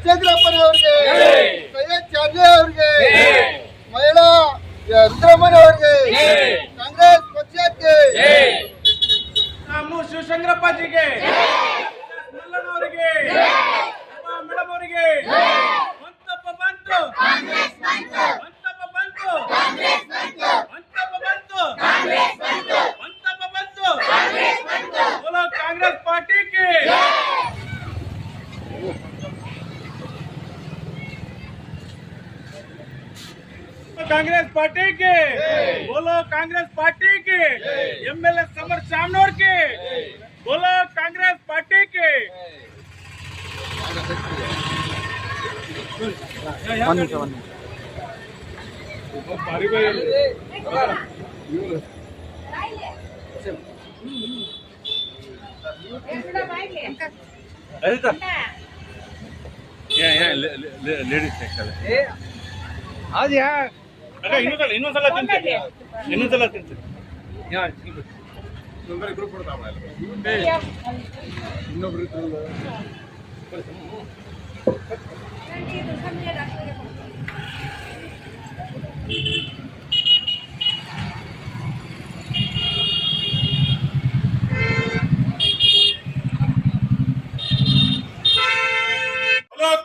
ಶಿವಶಂಕರಪ್ಪನವ್ರಿಗೆ, Syed Charlie ಅವ್ರಿಗೆ, ಮಹಿಳಾ ರುದ್ರಮ್ಮನ ಅವ್ರಿಗೆ, ಕಾಂಗ್ರೆಸ್ ಪಕ್ಷಕ್ಕೆ, ಶಿವಶಂಕರಪ್ಪಾಜಿಗೆ, ಮಲ್ಲಣ್ಣ ಅವರಿಗೆ, ಮೇಡಮ್ ಅವರಿಗೆ ಮಂತಪ್ಪ ಬಂತು, ಮಂತಪ್ಪ ಬಂತು, ಮಂತಪ್ಪ ಬಂತು, ಮಂತಪ್ಪ ಬಂತು, बोलो कांग्रेस पार्टी की, कांग्रेस पार्टी के, बोलो कांग्रेस पार्टी के, एमएलए समर शामनूर के, बोलो कांग्रेस पार्टी के। लेडीज ಇನ್ನೊಂದ್ಸಲ ತಿಂತೀನಿ ಇನ್ನೊಬ್ರು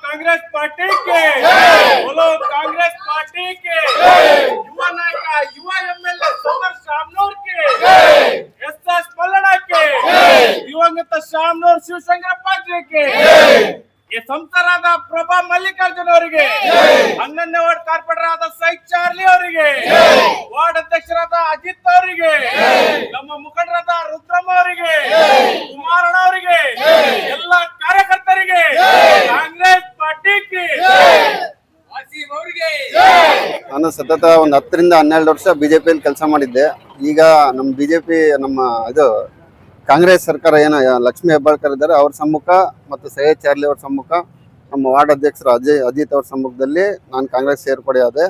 कांग्रेस पार्टी के, बोलो कांग्रेस पार्टी के, युवा नायक युवा एमएलए समर शामनूर के, एस मल्लಣ್ಣ के, दिवंगत शामनूर ಶಿವಶಂಕರಪ್ಪಾಜಿ के, ये ಸಂಸದರಾದ ಪ್ರಭಾ ಮಲ್ಲಿಕಾರ್ಜುನ್ ಅವರಿಗೆ, 11ನೇ ವಾರ್ಡ್ ಕಾರ್ಪೊರೇಟರ್ ಆದ ಸೈಯದ್ ಚಾರ್ಲಿ ಅವರಿಗೆ, ವಾರ್ಡ್ ಅಧ್ಯಕ್ಷರಾದ ಅಜಿತ್ ಅವರಿಗೆ, ನಮ್ಮ ಮುಖಂಡರಾದ ರುದ್ರಮ್ಮ ಅವರಿಗೆ, ಕುಮಾರಣ್ಣ ಅವರಿಗೆ, ಎಲ್ಲ ಕಾರ್ಯಕರ್ತರಿಗೆ ಕಾಂಗ್ರೆಸ್ ಪಾರ್ಟಿಗೆ ನಾನು ಸತತ ಒಂದು 10 ರಿಂದ 12 ವರ್ಷ ಬಿಜೆಪಿಯಲ್ಲಿ ಕೆಲಸ ಮಾಡಿದ್ದೆ. ಈಗ ನಮ್ಮ ಬಿಜೆಪಿ ನಮ್ಮ ಇದು ಕಾಂಗ್ರೆಸ್ ಸರ್ಕಾರ ಏನು ಲಕ್ಷ್ಮೀ ಹೆಬ್ಬಾಳ್ಕರ್ ಇದ್ದಾರೆ ಅವ್ರ ಸಮ್ಮುಖ ಮತ್ತು ಸೈಯದ್ ಚಾರ್ಲಿ ಅವ್ರ ಸಮ್ಮುಖ, ನಮ್ಮ ವಾರ್ಡ್ ಅಧ್ಯಕ್ಷರು ಅಜಿತ್ ಅವ್ರ ಸಮ್ಮುಖದಲ್ಲಿ ನಾನು ಕಾಂಗ್ರೆಸ್ ಸೇರ್ಪಡೆ ಆದೆ.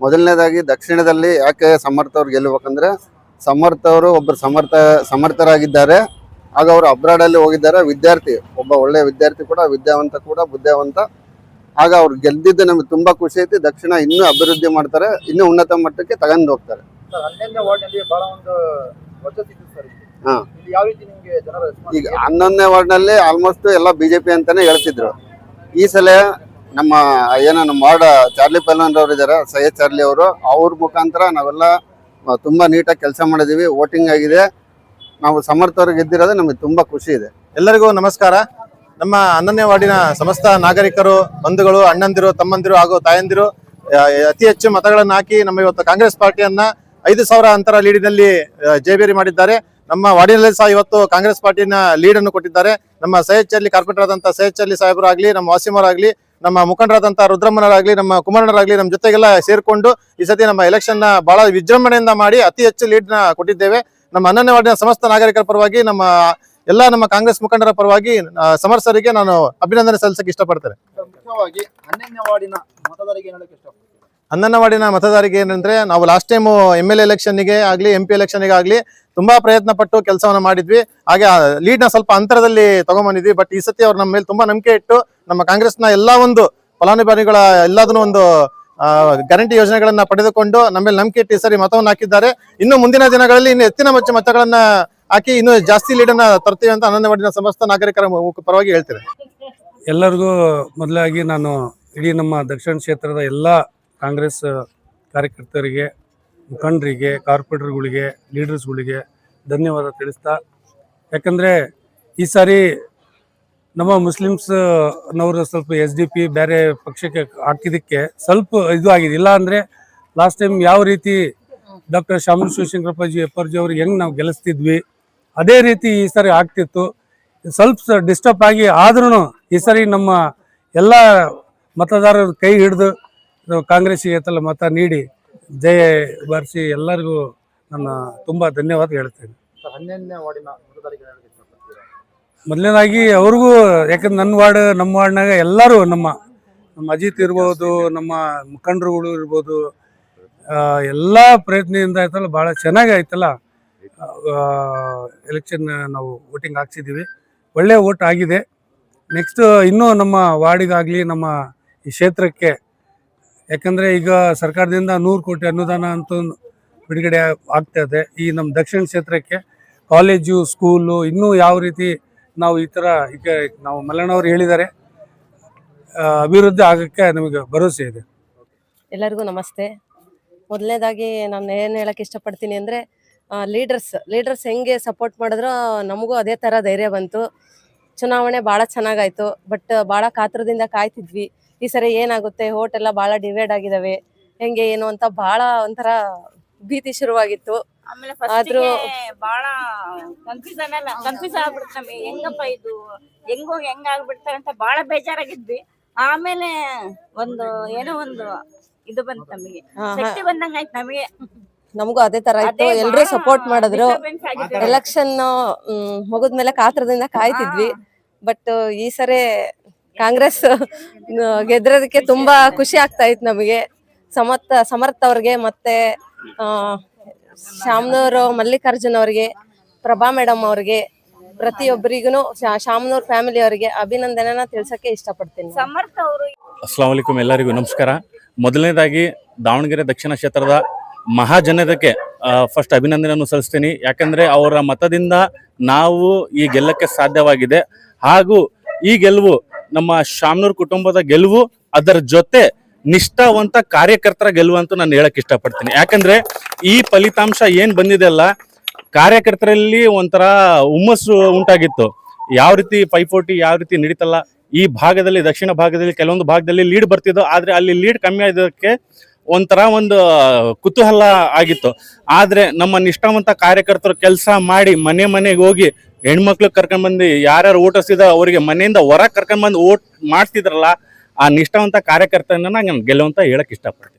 ಮೊದಲನೇದಾಗಿ ದಕ್ಷಿಣದಲ್ಲಿ ಯಾಕೆ ಸಮರ್ಥ ಅವ್ರು ಗೆಲ್ಲಬೇಕಂದ್ರೆ, ಸಮರ್ಥ ಅವರು ಒಬ್ಬರು ಸಮರ್ಥರಾಗಿದ್ದಾರೆ. ಆಗ ಅವರು ಅಬ್ರಾಡಲ್ಲಿ ಹೋಗಿದ್ದಾರೆ. ವಿದ್ಯಾರ್ಥಿ, ಒಬ್ಬ ಒಳ್ಳೆಯ ವಿದ್ಯಾರ್ಥಿ ಕೂಡ, ವಿದ್ಯಾವಂತ ಕೂಡ, ಬುದ್ಧಿವಂತ. ಆಗ ಅವ್ರು ಗೆದ್ದಿದ್ದು ನಮಗೆ ತುಂಬಾ ಖುಷಿ ಐತಿ. ದಕ್ಷಿಣ ಇನ್ನೂ ಅಭಿವೃದ್ಧಿ ಮಾಡ್ತಾರೆ, ಇನ್ನೂ ಉನ್ನತ ಮಟ್ಟಕ್ಕೆ ತಗೊಂಡು ಹೋಗ್ತಾರೆ. ಈಗ 11ನೇ ವಾರ್ಡ್ನಲ್ಲಿ ಆಲ್ಮೋಸ್ಟ್ ಎಲ್ಲ ಬಿಜೆಪಿ ಅಂತಾನೆ ಹೇಳ್ತಿದ್ರು. ಈ ಸಲ ನಮ್ಮ ವಾರ್ಡ್ ಚಾರ್ಲಿ ಪೈಲ್ವಾನ್ ಅವರು ಇದ್ದಾರೆ, ಸೈಯದ್ ಚಾರ್ಲಿ ಅವರು, ಅವ್ರ ಮುಖಾಂತರ ನಾವೆಲ್ಲ ತುಂಬಾ ನೀಟಾಗಿ ಕೆಲಸ ಮಾಡಿದೀವಿ. ವೋಟಿಂಗ್ ಆಗಿದೆ. ನಾವು ಸಮರ್ಥವ್ರಿಗೆ ಗೆದ್ದಿರೋದು ನಮಗೆ ತುಂಬಾ ಖುಷಿ ಇದೆ. ಎಲ್ಲರಿಗೂ ನಮಸ್ಕಾರ. ನಮ್ಮ 11ನೇ ವಾರ್ಡಿನ ಸಮಸ್ತ ನಾಗರಿಕರು, ಬಂಧುಗಳು, ಅಣ್ಣಂದಿರು, ತಮ್ಮಂದಿರು ಹಾಗೂ ತಾಯಂದಿರು ಅತಿ ಹೆಚ್ಚು ಮತಗಳನ್ನು ಹಾಕಿ ನಮ್ಮ ಇವತ್ತು ಕಾಂಗ್ರೆಸ್ ಪಾರ್ಟಿಯನ್ನ 5,000 ಅಂತರ ಲೀಡಿನಲ್ಲಿ ಜಯಬೇರಿ ಮಾಡಿದ್ದಾರೆ. ನಮ್ಮ ವಾರ್ಡಿನಲ್ಲಿ ಸಹ ಇವತ್ತು ಕಾಂಗ್ರೆಸ್ ಪಾರ್ಟಿನ ಲೀಡ್ ಅನ್ನು ಕೊಟ್ಟಿದ್ದಾರೆ. ನಮ್ಮ ಸೈಯದ್ ಚಾರ್ಲಿ ಕಾರ್ಪೊರೇಟರ್ ಆದಂತಹ ಸೈಯದ್ ಚಾರ್ಲಿ ಸಾಹೇಬರಾಗ್ಲಿ, ನಮ್ಮ ವಾಸಿಮರಾಗ್ಲಿ, ನಮ್ಮ ಮುಖಂಡರಾದಂತಹ ರುದ್ರಮ್ಮನರಾಗ್ಲಿ, ನಮ್ಮ ಕುಮಾರಣ್ಣರಾಗ್ಲಿ ನಮ್ಮ ಜೊತೆಗೆಲ್ಲ ಸೇರ್ಕೊಂಡು ಈ ಸತಿ ನಮ್ಮ ಎಲೆಕ್ಷನ್ ನ ಬಹಳ ವಿಜೃಂಭಣೆಯಿಂದ ಮಾಡಿ ಅತಿ ಹೆಚ್ಚು ಲೀಡ್ ನ ಕೊಟ್ಟಿದ್ದೇವೆ. ನಮ್ಮ 11ನೇ ವಾರ್ಡಿನ ಸಮಸ್ತ ನಾಗರಿಕರ ಪರವಾಗಿ, ನಮ್ಮ ಕಾಂಗ್ರೆಸ್ ಮುಖಂಡರ ಪರವಾಗಿ ಸಮರ್ಸರಿಗೆ ನಾನು ಅಭಿನಂದನೆ ಸಲ್ಲಿಸಕ್ಕೆ ಇಷ್ಟಪಡ್ತೇನೆ. 11ನೇ ವಾರ್ಡಿನ ಮತದಾರರಿಗೆ ಏನಂದ್ರೆ, ನಾವು ಲಾಸ್ಟ್ ಟೈಮ್ MLA ಎಲೆಕ್ಷನ್ಗೆ ಆಗ್ಲಿ MP ಎಲೆಕ್ಷನ್ಗೆ ಆಗ್ಲಿ ತುಂಬಾ ಪ್ರಯತ್ನ ಪಟ್ಟು ಕೆಲಸವನ್ನ ಮಾಡಿದ್ವಿ. ಹಾಗೆ ಲೀಡ್ ನ ಸ್ವಲ್ಪ ಅಂತರದಲ್ಲಿ ತಗೊಂಡ್ಬಂದಿದ್ವಿ. ಬಟ್ ಈ ಸತಿ ಅವ್ರು ನಮ್ಮ ಮೇಲೆ ತುಂಬಾ ನಂಬಿಕೆ ಇಟ್ಟು ನಮ್ಮ ಕಾಂಗ್ರೆಸ್ನ ಎಲ್ಲಾ ಒಂದು ಫಲಾನುಭವಿಗಳ ಎಲ್ಲದನ್ನು ಒಂದು ಗ್ಯಾರಂಟಿ ಯೋಜನೆಗಳನ್ನ ಪಡೆದುಕೊಂಡು ನಮ್ಮ ಮೇಲೆ ನಂಬಿಕೆ ಇಟ್ಟು ಈ ಸರಿ ಮತವನ್ನು ಹಾಕಿದ್ದಾರೆ. ಇನ್ನು ಮುಂದಿನ ದಿನಗಳಲ್ಲಿ ಇನ್ನು ಹೆಚ್ಚಿನ ಮತಗಳನ್ನ ಹಾಕಿ ಇನ್ನೂ ಜಾಸ್ತಿ ಲೀಡ್ ಅನ್ನ ತರ್ತೀವಿ ಅಂತ 11ನೇ ವಾರ್ಡಿನ ಸಮಸ್ತ ನಾಗರಿಕರ ಪರವಾಗಿ ಹೇಳ್ತೇನೆ. ಎಲ್ಲರಿಗೂ ಮೊದಲಾಗಿ ನಾನು ಇಡೀ ನಮ್ಮ ದಕ್ಷಿಣ ಕ್ಷೇತ್ರದ ಎಲ್ಲ ಕಾಂಗ್ರೆಸ್ ಕಾರ್ಯಕರ್ತರಿಗೆ, ಮುಖಂಡರಿಗೆ, ಕಾರ್ಪೊರೇಟರ್ಗಳಿಗೆ, ಲೀಡರ್ಸ್ಗಳಿಗೆ ಧನ್ಯವಾದ ತಿಳಿಸ್ತಾ, ಯಾಕಂದರೆ ಈ ಸಾರಿ ನಮ್ಮ ಮುಸ್ಲಿಮ್ಸ್ನವರು ಸ್ವಲ್ಪ SDP ಬೇರೆ ಪಕ್ಷಕ್ಕೆ ಹಾಕಿದ್ದಕ್ಕೆ ಸ್ವಲ್ಪ ಇದು ಆಗಿದೆ. ಇಲ್ಲ ಅಂದರೆ ಲಾಸ್ಟ್ ಟೈಮ್ ಯಾವ ರೀತಿ ಡಾಕ್ಟರ್ ಶಾಮನೂರ್ ಶಿವಶಂಕರಪ್ಪಾಜಿ ಅವ್ರಿಗೆ ಹೆಂಗೆ ನಾವು ಗೆಲ್ಲಿಸ್ತಿದ್ವಿ ಅದೇ ರೀತಿ ಈ ಸಾರಿ ಆಗ್ತಿತ್ತು. ಸ್ವಲ್ಪ ಡಿಸ್ಟರ್ಬ್ ಆಗಿ ಆದ್ರೂ ಈ ಸಾರಿ ನಮ್ಮ ಎಲ್ಲ ಮತದಾರರ ಕೈ ಹಿಡಿದು ಕಾಂಗ್ರೆಸ್ಸಿಗೆ ಮತ ನೀಡಿ ಜಯ ಬಾರಿಸಿ ಎಲ್ಲರಿಗೂ ನನ್ನ ತುಂಬ ಧನ್ಯವಾದ ಹೇಳ್ತೇನೆ. ಮೊದಲನೇದಾಗಿ ಅವ್ರಿಗೂ, ಯಾಕಂದ್ರೆ ನನ್ನ ವಾರ್ಡ್, ನಮ್ಮ ವಾರ್ಡ್ನಾಗ ಎಲ್ಲರೂ ನಮ್ಮ ಅಜಿತ್ ಇರ್ಬೋದು, ನಮ್ಮ ಮುಖಂಡರುಗಳು ಇರ್ಬೋದು, ಎಲ್ಲ ಪ್ರಯತ್ನದಿಂದ ಆಯ್ತಲ್ಲ, ಭಾಳ ಚೆನ್ನಾಗಿ ಆಯ್ತಲ್ಲ ಎಲೆಕ್ಷನ್ ನಾವು ವೋಟಿಂಗ್ ಹಾಕ್ಸಿದ್ದೀವಿ. ಒಳ್ಳೆ ವೋಟ್ ಆಗಿದೆ. ನೆಕ್ಸ್ಟ್ ಇನ್ನೂ ನಮ್ಮ ವಾರ್ಡಿಗಾಗಲಿ ನಮ್ಮ ಈ ಕ್ಷೇತ್ರಕ್ಕೆ, ಯಾಕಂದರೆ ಈಗ ಸರ್ಕಾರದಿಂದ 100 ಕೋಟಿ ಅನುದಾನ ಅಂತೂ ಬಿಡುಗಡೆ ಆಗ್ತಾ ಇದೆ. ಈ ನಮ್ಮ ದಕ್ಷಿಣ ಕ್ಷೇತ್ರಕ್ಕೆ ಕಾಲೇಜು, ಸ್ಕೂಲು ಇನ್ನೂ ಯಾವ ರೀತಿ ನಾವು ಈ ಥರ ಈಗ ನಾವು ಮಲ್ಲಣ್ಣವ್ರು ಹೇಳಿದ್ದಾರೆ, ಅಭಿವೃದ್ಧಿ ಆಗೋಕ್ಕೆ ನಮಗೆ ಭರವಸೆ ಇದೆ. ಎಲ್ಲರಿಗೂ ನಮಸ್ತೆ. ಮೊದಲನೇದಾಗಿ ನಾನು ಏನು ಹೇಳಕ್ಕೆ ಇಷ್ಟಪಡ್ತೀನಿ ಅಂದರೆ, ಲೀಡರ್ಸ್ ಹೆಂಗೆ ಸಪೋರ್ಟ್ ಮಾಡಿದ್ರೋ ನಮಗೂ ಅದೇ ಥರ ಧೈರ್ಯ ಬಂತು. ಚುನಾವಣೆ ಭಾಳ ಚೆನ್ನಾಗಾಯಿತು. ಬಟ್ ಭಾಳ ಕಾತರದಿಂದ ಕಾಯ್ತಿದ್ವಿ, ಈ ಸರಿ ಏನಾಗುತ್ತೆ, ಓಟ್ ಎಲ್ಲ ಭಾಳ ಡಿವೈಡ್ ಆಗಿದ್ದಾವೆ, ಹೆಂಗೆ ಏನು ಅಂತ ಭಾಳ ಒಂಥರ ಭೀತಿ ಶುರುವಾಗಿತ್ತು. ಆಮೇಲೆ ಆದ್ರೂ ಬಹಳ ಕನ್ಫ್ಯೂಸ್ ಆಗ್ಬಿಡ್ತು ನಮಗೆ, ಹೆಂಗಪ್ಪ ಇದು ಹೆಂಗೋಗಿ ಹೆಂಗಾಗ್ಬಿಡ್ತಾರೆ ಅಂತ ಬಹಳ ಬೇಜಾರಾಗಿದ್ವಿ. ಆಮೇಲೆ ಏನೋ ಒಂದು ಇದು ಬಂತು ನಮಗೆ, ಶಕ್ತಿ ಬಂದಂಗ ಆಯ್ತು ನಮಗೆ. ನಮಗೂ ಅದೇ ತರ ಇತ್ತು. ಎಲ್ರೂ ಸಪೋರ್ಟ್ ಮಾಡಿದ್ರು. ಎಲೆಕ್ಷನ್ ಮುಗಿದ್ಮೇಲೆ ಕಾತರದಿಂದ ಕಾಯ್ತಿದ್ವಿ. ಬಟ್ ಈ ಸರಿ ಕಾಂಗ್ರೆಸ್ ಗೆದ್ದಿರೋದಕ್ಕೆ ತುಂಬಾ ಖುಷಿ ಆಗ್ತಾ ಇತ್ತು ನಮಗೆ. ಸಮರ್ಥ ಅವ್ರಿಗೆ, ಮತ್ತೆ ಶಾಮನೂರು ಮಲ್ಲಿಕಾರ್ಜುನ್ ಅವ್ರಿಗೆ, ಪ್ರಭಾ ಮೇಡಮ್ ಅವ್ರಿಗೆ, ಪ್ರತಿಯೊಬ್ಬರಿಗೂ ಶಾಮನೂರ್ ಫ್ಯಾಮಿಲಿ ಅವರಿಗೆ ಅಭಿನಂದನೆನ ತಿಳಿಸಕ್ಕೆ ಇಷ್ಟಪಡ್ತೀನಿ. ಸಮರ್ಥ ಅವರು ಅಸ್ಲಾಂ ವಲೈಕುಂ, ಎಲ್ಲರಿಗೂ ನಮಸ್ಕಾರ. ಮೊದಲನೇದಾಗಿ ದಾವಣಗೆರೆ ದಕ್ಷಿಣ ಕ್ಷೇತ್ರದ ಮಹಾಜನತೆಗೆ ಫಸ್ಟ್ ಅಭಿನಂದನೆಯನ್ನು ಸಲ್ಲಿಸ್ತೀನಿ. ಯಾಕಂದರೆ ಅವರ ಮತದಿಂದ ನಾವು ಈ ಗೆಲ್ಲಕ್ಕೆ ಸಾಧ್ಯವಾಗಿದೆ. ಹಾಗೂ ಈ ಗೆಲುವು ನಮ್ಮ ಶಾಮನೂರ್ ಕುಟುಂಬದ ಗೆಲುವು, ಅದರ ಜೊತೆ ನಿಷ್ಠಾವಂತ ಕಾರ್ಯಕರ್ತರ ಗೆಲುವು ಅಂತ ನಾನು ಹೇಳಕ್ ಇಷ್ಟಪಡ್ತೀನಿ. ಯಾಕಂದ್ರೆ ಈ ಫಲಿತಾಂಶ ಏನ್ ಬಂದಿದೆ ಅಲ್ಲ, ಕಾರ್ಯಕರ್ತರಲ್ಲಿ ಒಂಥರ ಹುಮ್ಮಸ್ಸು ಉಂಟಾಗಿತ್ತು. ಯಾವ ರೀತಿ ಪೈಪೋಟಿ ಯಾವ ರೀತಿ ನಡೀತಲ್ಲ, ಈ ಭಾಗದಲ್ಲಿ ದಕ್ಷಿಣ ಭಾಗದಲ್ಲಿ ಕೆಲವೊಂದು ಭಾಗದಲ್ಲಿ ಲೀಡ್ ಬರ್ತಿದ್ದು, ಆದ್ರೆ ಅಲ್ಲಿ ಲೀಡ್ ಕಮ್ಮಿ ಆಗೋದಕ್ಕೆ ಒಂಥರ ಒಂದು ಕುತೂಹಲ ಆಗಿತ್ತು. ಆದ್ರೆ ನಮ್ಮ ನಿಷ್ಠಾವಂತ ಕಾರ್ಯಕರ್ತರು ಕೆಲಸ ಮಾಡಿ ಮನೆ ಮನೆಗೆ ಹೋಗಿ ಹೆಣ್ಮಕ್ಳು ಕರ್ಕೊಂಡ್ಬಂದು ಯಾರ್ಯಾರು ಓಟಿಸಿದ ಅವರಿಗೆ ಮನೆಯಿಂದ ಹೊರ ಕರ್ಕೊಂಡ್ಬಂದು ಓಟ್ ಮಾಡ್ತಿದ್ರಲ್ಲ, ಆ ನಿಷ್ಠಾವಂತ ಕಾರ್ಯಕರ್ತನ ನಾನು ಗೆಲ್ಲುವಂತ ಹೇಳಕ್ ಇಷ್ಟಪಡ್ತೀನಿ.